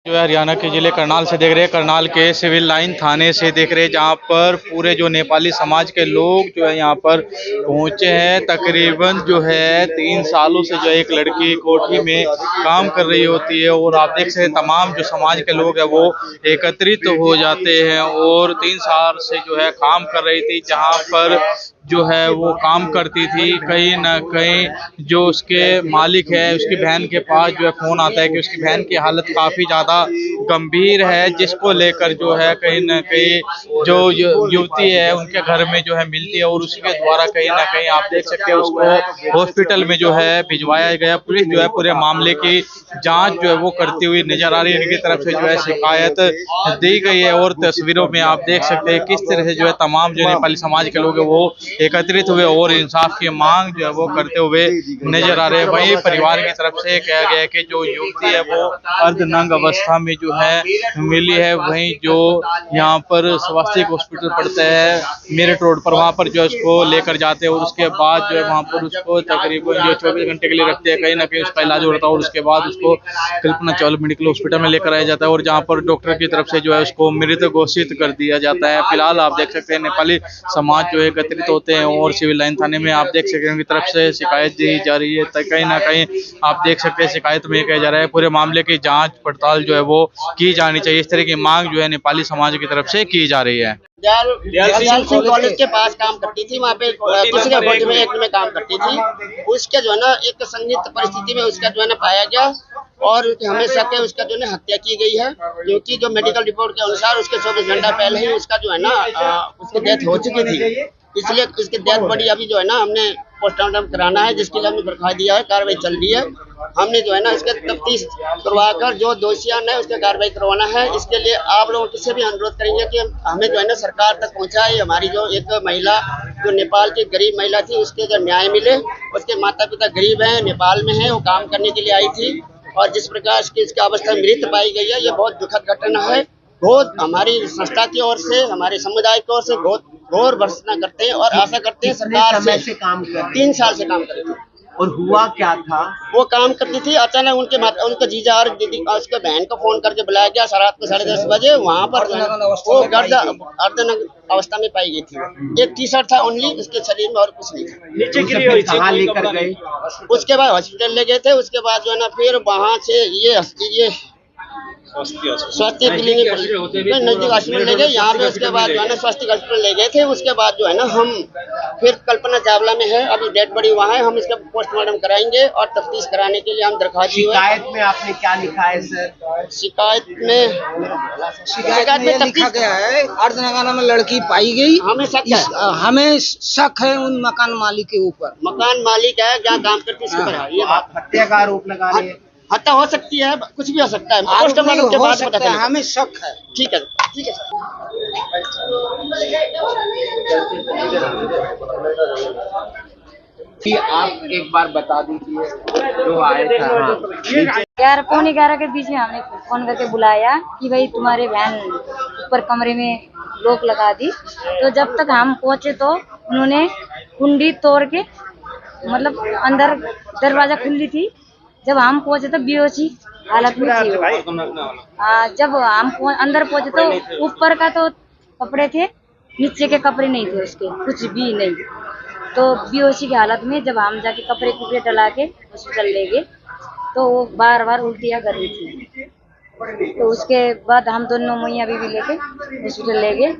जो है हरियाणा के जिले करनाल से देख रहे हैं, करनाल के सिविल लाइन थाने से देख रहे हैं, जहां पर पूरे जो नेपाली समाज के लोग जो है यहाँ पर पहुंचे हैं। तकरीबन जो है 3 सालों से जो एक लड़की कोठी में काम कर रही होती है और आप देख सकते हैं तमाम जो समाज के लोग हैं वो एकत्रित हो जाते हैं और 3 साल से जो है काम कर रही थी, जहां पर जो है वो काम करती थी। कहीं ना कहीं जो उसके मालिक है उसकी बहन के पास जो है फोन आता है कि उसकी बहन की हालत काफी ज्यादा गंभीर है, जिसको लेकर जो है कहीं ना कहीं जो युवती है उनके घर में जो है मिलती है और उसके द्वारा कहीं ना कहीं आप देख सकते हैं उसको हॉस्पिटल में जो है भिजवाया गया। पुलिस जो है पूरे मामले की जांच जो है वो करती हुई नजर आ रही है। इनकी तरफ से जो है शिकायत दी गई है और तस्वीरों में आप देख सकते हैं किस तरह से जो है तमाम जो नेपाली समाज के लोग हैं वो एकत्रित हुए और इंसाफ की मांग जो है वो करते हुए नजर आ रहे हैं। वहीं परिवार की तरफ से कहा गया है कि जो युवती है वो अर्धनंग अवस्था में जो है मिली है। वहीं जो यहाँ पर स्वास्थ्य हॉस्पिटल पड़ता है मेरठ रोड पर, वहाँ पर जो है उसको लेकर जाते हैं और उसके बाद जो है वहाँ पर उसको तकरीबन जो 24 घंटे के लिए रखते हैं। कहीं ना कहीं उसका इलाज होता है और उसके बाद उसको कल्पना चावला मेडिकल हॉस्पिटल में लेकर आया जाता है और जहाँ पर डॉक्टर की तरफ से जो है उसको मृत घोषित कर दिया जाता है। फिलहाल आप देख सकते हैं नेपाली समाज जो एकत्रित होते हैं और सिविल लाइन थाने में आप देख सकते हैं उनकी तरफ से शिकायत दी जा रही है। कहीं ना कहीं आप देख सकते हैं शिकायत में कहा जा रहा है पूरे मामले की जांच पड़ताल जो है वो की जानी चाहिए। इस तरह की मांग जो है नेपाली समाज की तरफ से की जा रही है। दयाल सिंह कॉलेज के पास काम करती थी, वहाँ पे किसी के कोर्ट में एक में काम करती थी। उसके जो है ना एक संदिग्ध परिस्थिति में उसका जो है ना पाया गया और हमें शक है उसका जो है हत्या की गई है, क्योंकि जो मेडिकल रिपोर्ट के अनुसार उसके 24 घंटा पहले ही उसका जो है ना उसकी डेथ हो चुकी थी। इसलिए इसकी डेथ बॉडी अभी जो है ना हमने पोस्टमार्टम कराना है, जिसके लिए हमने दरख्वास्त दिया है। कार्रवाई चल रही है। हमने जो है ना इसके तफ्तीश करवाकर जो दोषियान है उसके कार्रवाई करवाना है। इसके लिए आप लोगों से भी अनुरोध करेंगे कि हमें जो है ना सरकार तक पहुंचाए। हमारी जो एक महिला जो नेपाल की गरीब महिला थी उसके जो न्याय मिले। उसके माता पिता गरीब हैं, नेपाल में है, वो काम करने के लिए आई थी और जिस प्रकार की इसकी अवस्था मृत पाई गई है, ये बहुत दुखद घटना है। बहुत हमारी संस्था की ओर से, हमारे समुदाय की ओर से बहुत घोर भर्त्सना करते हैं और आशा करते हैं सरकार से काम कर 3 साल से काम करते हैं। और हुआ क्या था? वो काम करती थी, अचानक उनके जीजा और दीदी उसके बहन को फोन करके बुलाया गया रात को 10:30 बजे। वहाँ पर वो अर्धनग्न अवस्था में पाई गई थी। एक टी शर्ट था ओनली उसके शरीर में और कुछ नहीं था। नीचे गिरी हुई थी। कहाँ लेकर गए? उसके बाद हॉस्पिटल ले गए थे। उसके बाद जो है ना फिर वहाँ से ये स्वास्थ्य क्लिनिक नजदीक हॉस्पिटल ले गए। यहाँ पे उसके बाद जो है ना स्वास्थ्य हॉस्पिटल ले गए थे। उसके बाद जो है ना हम फिर कल्पना चावला में है, अभी डेड बॉडी वहाँ है। हम इसका पोस्टमार्टम कराएंगे और तफ्तीश कराने के लिए हम दरख्वास्त दिए। शिकायत में आपने क्या लिखा है सर? शिकायत में लिखा गया है अर्धनग्न में लड़की पाई गई। हमें शक है उन मकान मालिक के ऊपर। मकान मालिक है जहाँ काम करती है उसके ऊपर। ये आप हत्या का आरोप लगा रहे हैं? हत्या हो सकती है, कुछ भी हो सकता है। पोस्टमार्टम के बाद पता चलेगा। हमें शक है। ठीक है, ठीक है सर। आप एक बार बता दीजिए जो आया था। 11 पौने 11 के बीच में हमने फोन करके बुलाया कि भाई तुम्हारे बहन ऊपर कमरे में लॉक लगा दी। तो जब तक हम पहुंचे तो उन्होंने कुंडी तोड़ के, मतलब अंदर दरवाजा खुली थी। जब हम पहुंचे तो बेहोशी हालत में थी। जब हम अंदर पहुंचे तो ऊपर का तो कपड़े थे, नीचे के कपड़े नहीं थे उसके, कुछ भी नहीं। तो बेहोशी की हालत में जब हम जाके कपड़े कुपड़े डला के हॉस्पिटल ले गए तो वो बार बार उल्टियाँ कर रही थी। तो उसके बाद हम दोनों मैया बीवी लेके हॉस्पिटल ले गए,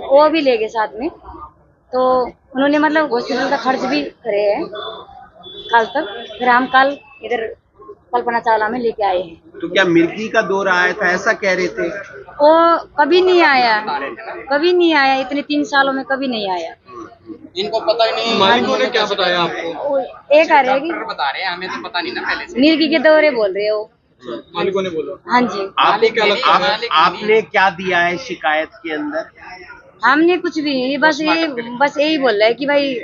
वो भी ले गए साथ में। तो उन्होंने मतलब हॉस्पिटल का खर्च भी करे है कल तक। फिर हम कल इधर कल्पना चावला में लेके आए हैं। तो क्या मिर्गी का दौर आया था ऐसा कह रहे थे? वो कभी नहीं आया, कभी नहीं आया। इतने 3 सालों में कभी नहीं आया। इनको पता ही नहीं। मालिकों ने क्या बताया आपको? एक आ रहेगी बता रहे हैं, हमें तो पता नहीं ना पहले से। मिर्गी के दौरे बोल रहे हो। मालिकों ने बोला? हाँ जी। आपको क्या लगता है? आपने क्या दिया है शिकायत के अंदर? हमने कुछ भी नहीं, बस यही बोल रहा है कि भाई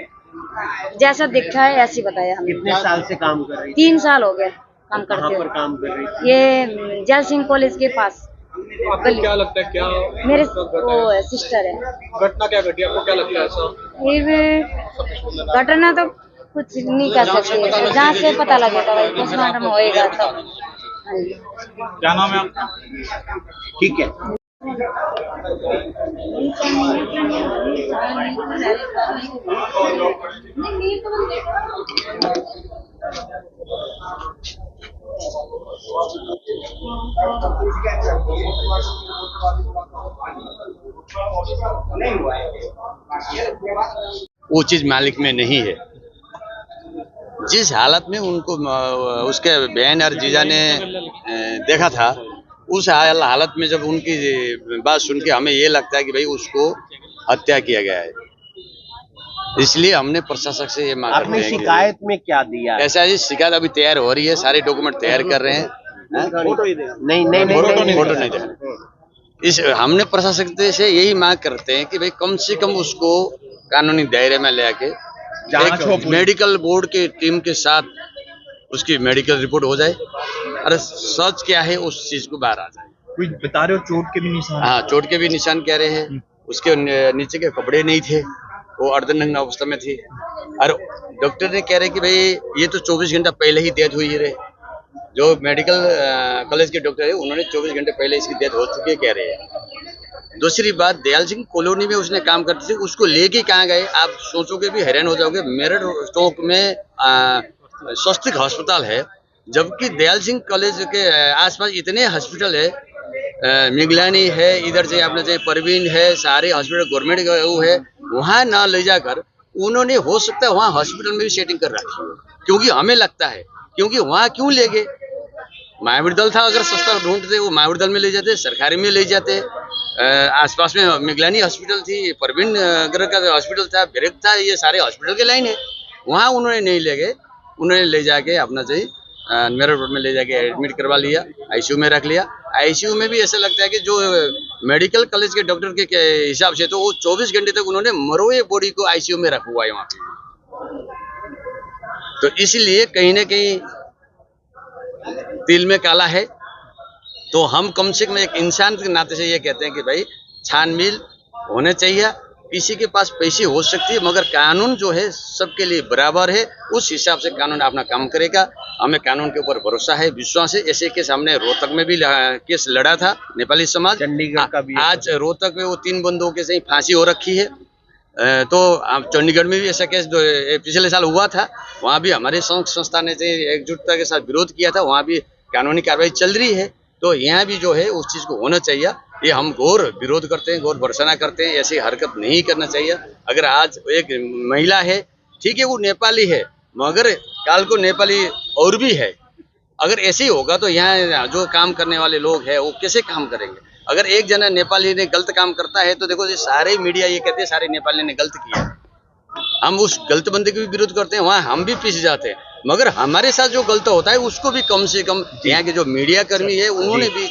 जैसा देखा है ऐसे बताया हमने। कितने साल से काम कर रही? 3 साल हो गए काम करते पर हुए। काम कर रही थी? ये दयाल सिंह कॉलेज के पास। आपको क्या लगता है, क्या मेरे वो सिस्टर है। घटना क्या घटी? आपको क्या लगता है ऐसा? ये घटना तो कुछ नहीं कर सकते, जहाँ से पता लगेगा भाई पोस्टमार्टम होएगा तब। क्या नाम है आपका? ठीक है। वो चीज मालिक में नहीं है। जिस हालत में उनको उसके बहन और जीजा ने देखा था, उस हालत में जब उनकी बात सुन के हमें ये लगता है कि भाई उसको हत्या किया गया है। इसलिए हमने प्रशासक से ये मांग करते आपने हैं कि शिकायत में क्या दिया? ऐसा है, शिकायत अभी तैयार हो रही है, सारे डॉक्यूमेंट तैयार कर रहे हैं। फोटो नहीं दे। इस हमने प्रशासक से यही मांग करते हैं कि भाई कम से कम उसको कानूनी दायरे में लेके एक मेडिकल बोर्ड के टीम के साथ उसकी मेडिकल रिपोर्ट हो जाए और सच क्या है उस चीज को बाहर आ जाए। कुछ बता रहे हो चोट के भी निशान? हाँ, चोट के भी निशान कह रहे हैं। उसके नीचे के कपड़े नहीं थे, वो अर्धनग्न अवस्था में थी और डॉक्टर ने कह रहे कि भाई ये तो 24 घंटा पहले ही डेथ हुई है। जो मेडिकल कॉलेज के डॉक्टर है उन्होंने 24 घंटे पहले इसकी डेथ हो चुकी है कह रहे हैं। दूसरी बात, दयाल सिंह कॉलोनी में उसने काम करते थे, उसको लेके कहाँ गए आप सोचोगे भी हैरान हो जाओगे। मेरठ चौक में स्वस्तिक अस्पताल है, जबकि दयाल सिंह कॉलेज के आसपास इतने हॉस्पिटल है, मिगलानी है, इधर से आपने चाहिए परवीन है, सारे हॉस्पिटल गवर्नमेंट का वो है, वहाँ ना ले जाकर उन्होंने हो सकता है वहाँ हॉस्पिटल में भी सेटिंग कर रखी हो। क्योंकि हमें लगता है क्योंकि वहाँ क्यों ले गए, महावीर दल था, अगर सस्ता ढूंढते वो महावीर दल में ले जाते, सरकारी में ले जाते। आसपास में मिगलानी हॉस्पिटल थी, परवीन अगर का हॉस्पिटल था, ब्रेक था, ये सारे हॉस्पिटल के लाइन है, वहाँ उन्होंने नहीं ले गए। उन्होंने ले जाके अपना चाहिए मेरठ रोड में ले जाके एडमिट करवा लिया, आईसीयू में रख लिया। आईसीयू में भी ऐसा लगता है कि जो मेडिकल कॉलेज के डॉक्टर के हिसाब से तो वो 24 घंटे तक उन्होंने मरोए बॉडी को आईसीयू में रखा हुआ है वहाँ पे। तो इसलिए कहीं ना कहीं तिल में काला है। तो हम कम से कम एक इंसान के नाते से ये कहते हैं कि भाई छानबीन होने चाहिए। किसी के पास पैसे हो सकती है मगर कानून जो है सबके लिए बराबर है, उस हिसाब से कानून अपना काम करेगा। हमें कानून के ऊपर भरोसा है, विश्वास है। ऐसे केस हमने रोहतक में भी केस लड़ा था, नेपाली समाज। चंडीगढ़ का भी आज रोहतक में वो 3 बंदों के सही फांसी हो रखी है। तो चंडीगढ़ में भी ऐसा केस पिछले साल हुआ था, वहाँ भी हमारे संस्था ने एकजुटता के साथ विरोध किया था, वहाँ भी कानूनी कार्रवाई चल रही है। तो यहाँ भी जो है उस चीज को होना चाहिए। ये हम घोर विरोध करते हैं, घोर भर्त्सना करते हैं, ऐसी हरकत नहीं करना चाहिए। अगर आज एक महिला है, ठीक है वो नेपाली है, मगर काल को नेपाली और भी है। अगर ऐसे ही होगा तो यहाँ जो काम करने वाले लोग हैं वो कैसे काम करेंगे। अगर एक जना नेपाली ने गलत काम करता है तो देखो ये सारे मीडिया ये कहते हैं सारे नेपाली ने गलत किया। हम उस गलत बंदे के भी विरोध करते हैं, वहाँ हम भी पीछे जाते हैं, मगर हमारे साथ जो गलत होता है उसको भी कम से कम यहाँ के जो मीडिया कर्मी है उन्होंने भी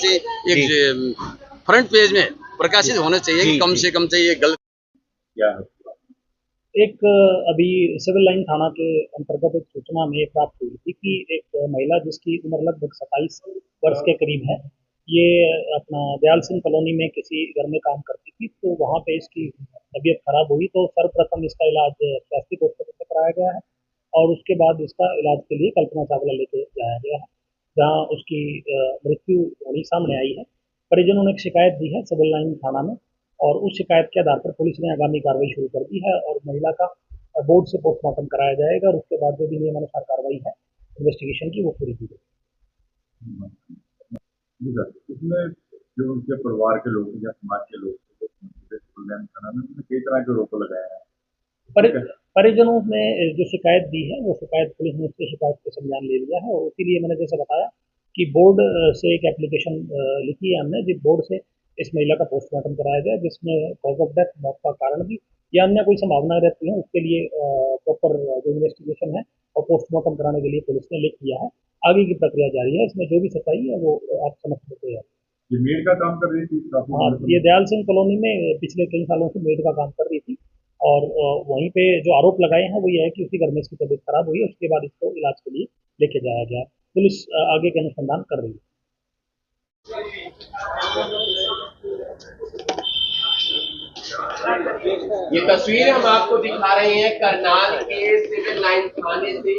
एक फ्रंट पेज में प्रकाशित होना चाहिए कि कम से कम ये गलत क्या है। एक अभी सिविल लाइन थाना के अंतर्गत एक सूचना में प्राप्त हुई थी कि एक महिला जिसकी उम्र लगभग 27 वर्ष के करीब है, ये अपना दयाल सिंह कॉलोनी में किसी घर में काम करती थी। तो वहाँ पे इसकी तबीयत खराब हुई तो सर्वप्रथम इसका इलाज स्वास्थ्य हॉस्पिटल से कराया गया है और उसके बाद इसका इलाज के लिए कल्पना चावला लेके जाया गया है, जहाँ उसकी मृत्यु होनी सामने आई है। परिजनों ने एक शिकायत दी है सिविल लाइन थाना में और उस शिकायत के आधार पर पुलिस ने आगामी कार्रवाई शुरू कर दी है और महिला का बोर्ड से पोस्टमार्टम कराया जाएगा और उसके बाद जो भी नियमानुसार कार्रवाई है इन्वेस्टिगेशन की वो पूरी की जाएगी। इसमें जो उनके परिवार के लोग या समाज के लोग कई तरह के रोक लगाया है। परिजनों ने जो शिकायत दी है वो शिकायत पुलिस ने उसके शिकायत को संज्ञान ले लिया है और इसीलिए मैंने जैसे बताया कि बोर्ड से एक एप्लीकेशन लिखी है हमने, जिस बोर्ड से इस महिला का पोस्टमार्टम कराया जाए, जिसमें कॉज ऑफ डेथ, मौत का कारण भी या अन्य कोई संभावनाएं रहती हैं उसके लिए प्रॉपर जो इन्वेस्टिगेशन है और पोस्टमार्टम कराने के लिए पुलिस ने लिख दिया है। आगे की प्रक्रिया जारी है, इसमें जो भी सच्चाई है वो आप समझ सकते हैं। ये मेड का काम कर रही थी? हाँ, ये दयाल सिंह कॉलोनी में पिछले कई सालों से मेड का काम कर रही थी और वहीं पे जो आरोप लगाए हैं वो ये है कि उसी घर में इसकी तबीयत खराब हुई है, उसके बाद इसको इलाज के लिए लेके जाया गया। पुलिस आगे के अनुसंधान कर रही है। ये तस्वीर हम आपको दिखा रहे हैं करनाल के सिविल लाइन थाने से।